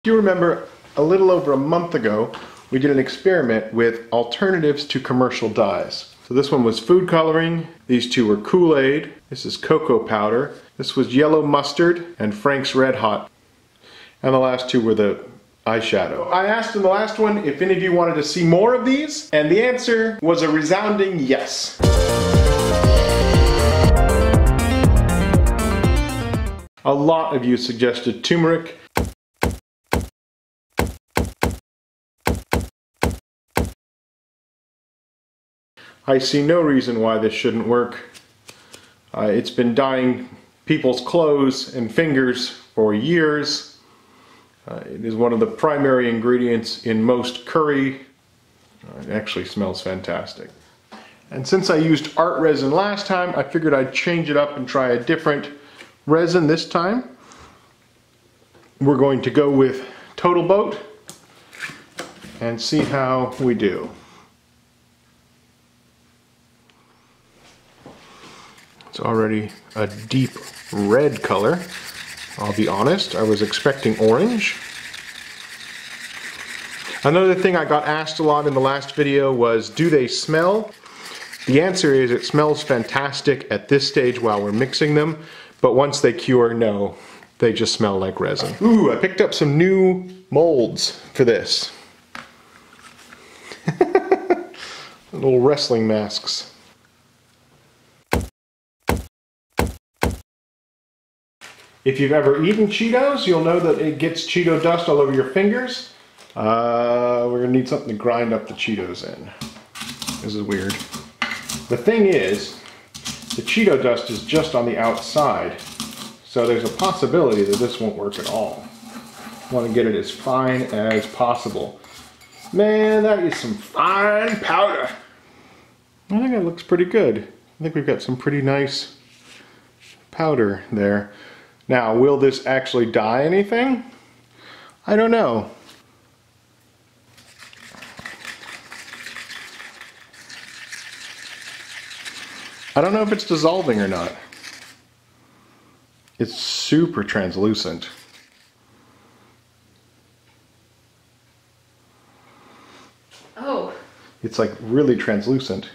Do you remember a little over a month ago we did an experiment with alternatives to commercial dyes. So this one was food coloring, these two were Kool-Aid, this is cocoa powder, this was yellow mustard and Frank's Red Hot, and the last two were the eyeshadow. I asked in the last one if any of you wanted to see more of these, and the answer was a resounding yes. A lot of you suggested turmeric. I see no reason why this shouldn't work. It's been dyeing people's clothes and fingers for years. It is one of the primary ingredients in most curry. It actually smells fantastic. And since I used art resin last time, I figured I'd change it up and try a different resin this time. We're going to go with Total Boat and see how we do. It's already a deep red color. I'll be honest, I was expecting orange. Another thing I got asked a lot in the last video was, do they smell? The answer is it smells fantastic at this stage while we're mixing them, but once they cure, no, they just smell like resin. Ooh, I picked up some new molds for this. Little wrestling masks. If you've ever eaten Cheetos, you'll know that it gets Cheeto dust all over your fingers. We're gonna need something to grind up the Cheetos in. This is weird. The thing is, the Cheeto dust is just on the outside, so there's a possibility that this won't work at all. I want to get it as fine as possible. Man, that is some fine powder. I think it looks pretty good. I think we've got some pretty nice powder there. Now, will this actually dye anything? I don't know. I don't know if it's dissolving or not. It's super translucent. Oh. It's like really translucent.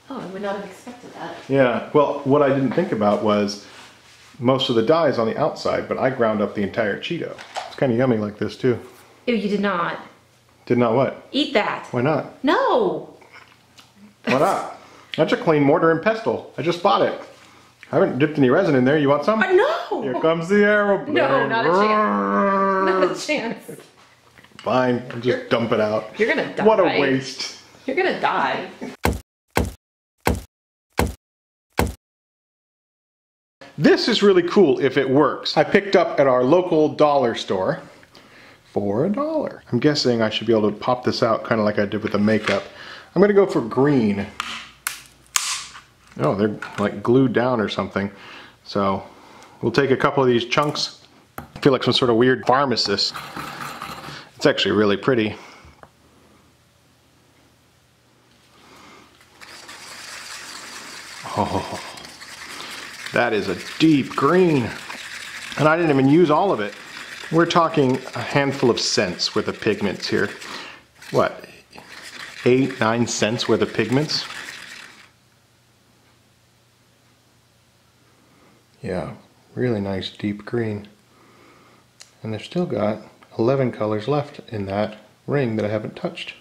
Oh, I would not have expected that. Yeah, well, what I didn't think about was most of the dye is on the outside, but I ground up the entire Cheeto. It's kind of yummy like this too. Ew, you did not. Did not what? Eat that. Why not? No. Why not? That's a clean mortar and pestle. I just bought it. I haven't dipped any resin in there. You want some? No. Here comes the aeroplane. No, not a chance. Not a chance. Fine, I'll just dump it out. You're gonna die. What a waste. You're gonna die. This is really cool if it works. I picked up at our local dollar store for $1. I'm guessing I should be able to pop this out kind of like I did with the makeup. I'm gonna go for green. Oh, they're like glued down or something. So we'll take a couple of these chunks. I feel like some sort of weird pharmacist. It's actually really pretty. Oh. That is a deep green. And I didn't even use all of it. We're talking a handful of cents worth of pigments here. What, 8, 9 cents worth of pigments? Yeah, really nice deep green. And they've still got 11 colors left in that ring that I haven't touched.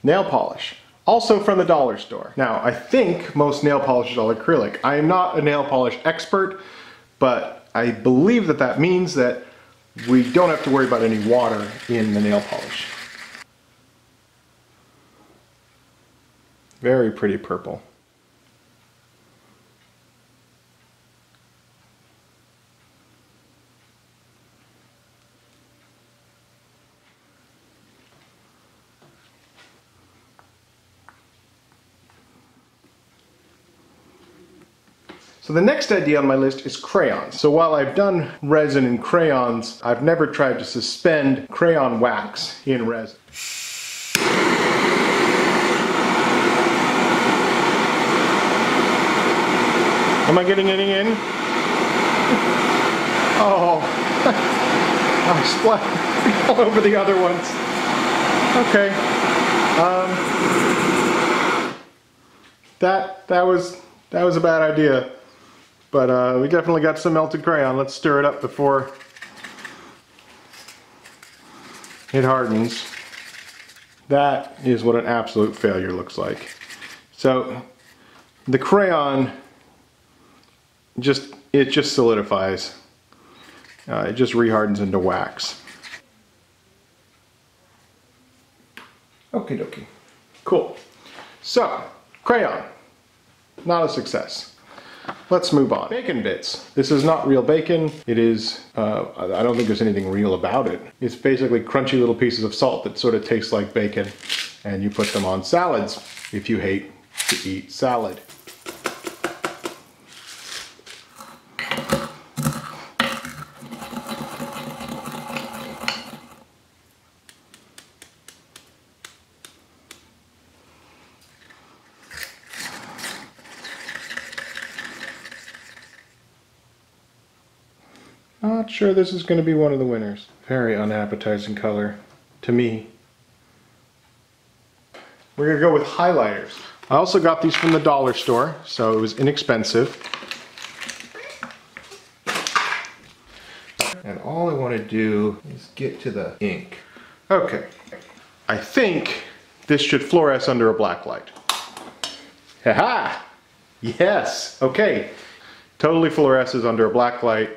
Nail polish. Also from the dollar store. Now, I think most nail polishes are acrylic. I am not a nail polish expert, but I believe that that means that we don't have to worry about any water in the nail polish. Very pretty purple. So the next idea on my list is crayons. So while I've done resin and crayons, I've never tried to suspend crayon wax in resin. Am I getting any in? Oh, I splashed all over the other ones. Okay. That was a bad idea. But we definitely got some melted crayon. Let's stir it up before it hardens. That is what an absolute failure looks like. So the crayon just solidifies. It just rehardens into wax. Okie dokie. Cool. So, crayon. Not a success. Let's move on. Bacon bits. This is not real bacon. It is, I don't think there's anything real about it. It's basically crunchy little pieces of salt that sort of taste like bacon. And you put them on salads if you hate to eat salad. Not sure this is going to be one of the winners. Very unappetizing color to me. We're going to go with highlighters. I also got these from the dollar store, so it was inexpensive. And all I want to do is get to the ink. Okay. I think this should fluoresce under a black light. Ha-ha! Yes! Okay. Totally fluoresces under a black light,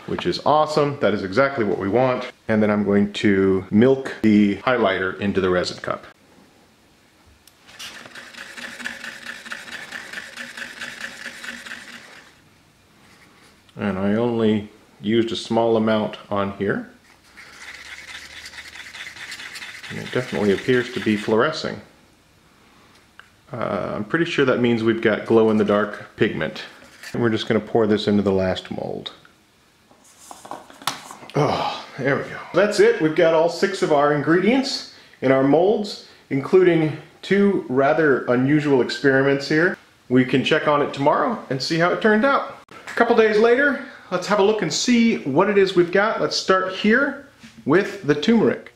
which is awesome. That is exactly what we want. And then I'm going to milk the highlighter into the resin cup. And I only used a small amount on here. And it definitely appears to be fluorescing. I'm pretty sure that means we've got glow-in-the-dark pigment. And we're just going to pour this into the last mold. Oh, there we go. That's it. We've got all 6 of our ingredients in our molds, including 2 rather unusual experiments here. We can check on it tomorrow and see how it turned out. A couple days later, let's have a look and see what it is we've got. Let's start here with the turmeric.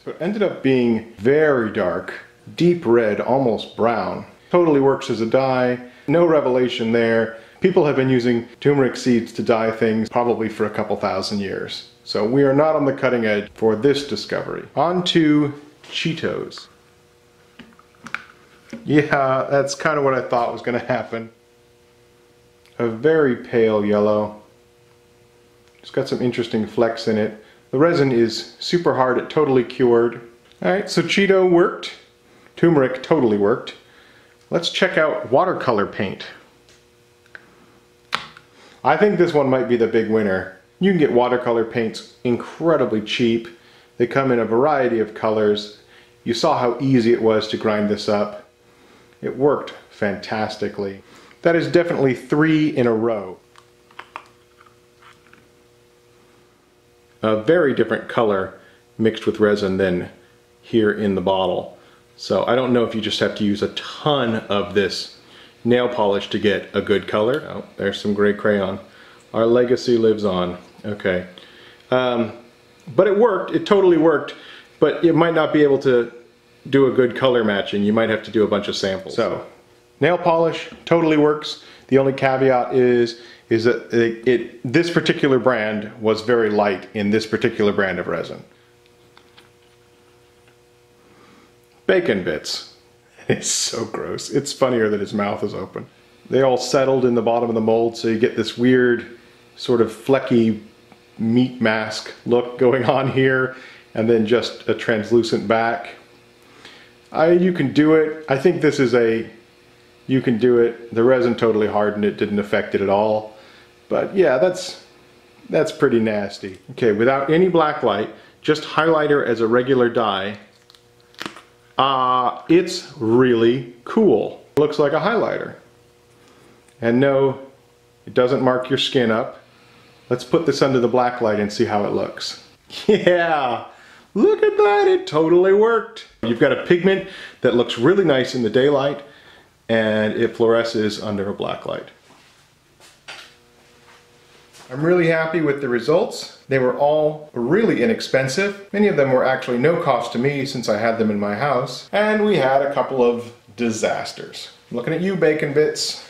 So it ended up being very dark, deep red, almost brown. Totally works as a dye. No revelation there. People have been using turmeric seeds to dye things probably for a couple thousand years. So we are not on the cutting edge for this discovery. On to Cheetos. Yeah, that's kind of what I thought was going to happen. A very pale yellow. It's got some interesting flecks in it. The resin is super hard, it totally cured. Alright, so Cheeto worked. Turmeric totally worked. Let's check out watercolor paint. I think this one might be the big winner. You can get watercolor paints incredibly cheap. They come in a variety of colors. You saw how easy it was to grind this up. It worked fantastically. That is definitely 3 in a row. A very different color mixed with resin than here in the bottle. So I don't know if you just have to use a ton of this nail polish to get a good color. Oh, there's some gray crayon. Our legacy lives on. Okay. But it worked. It totally worked. But you might not be able to do a good color matching. You might have to do a bunch of samples. So, nail polish totally works. The only caveat is that this particular brand was very light in this particular brand of resin. Bacon bits. It's so gross. It's funnier that his mouth is open. They all settled in the bottom of the mold, so you get this weird sort of flecky meat mask look going on here, and then just a translucent back. You can do it. I think this is you can do it. The resin totally hardened it, didn't affect it at all. But yeah, that's pretty nasty. Okay, without any black light, just highlighter as a regular dye. It's really cool. It looks like a highlighter. And no, it doesn't mark your skin up. Let's put this under the black light and see how it looks. Yeah, look at that, it totally worked. You've got a pigment that looks really nice in the daylight, and it fluoresces under a black light. I'm really happy with the results. They were all really inexpensive. Many of them were actually no cost to me since I had them in my house. And we had a couple of disasters. I'm looking at you, Bacon Bits.